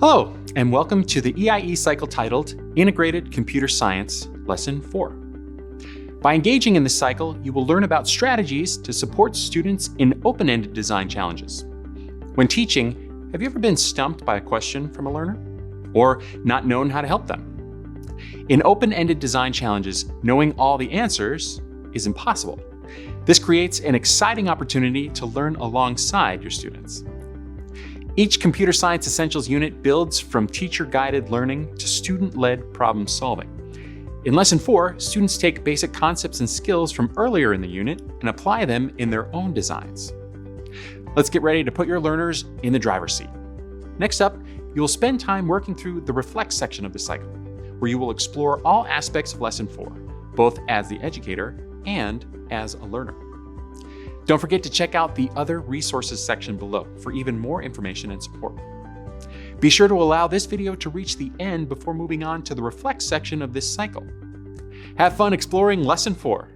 Hello, and welcome to the EIE cycle titled Integrated Computer Science, Lesson 4. By engaging in this cycle, you will learn about strategies to support students in open-ended design challenges. When teaching, have you ever been stumped by a question from a learner? Or not known how to help them? In open-ended design challenges, knowing all the answers is impossible. This creates an exciting opportunity to learn alongside your students. Each Computer Science Essentials unit builds from teacher-guided learning to student-led problem solving. In Lesson 4, students take basic concepts and skills from earlier in the unit and apply them in their own designs. Let's get ready to put your learners in the driver's seat. Next up, you will spend time working through the Reflect section of the cycle, where you will explore all aspects of Lesson 4, both as the educator and as a learner. Don't forget to check out the Other Resources section below for even more information and support. Be sure to allow this video to reach the end before moving on to the Reflect section of this cycle. Have fun exploring Lesson 4.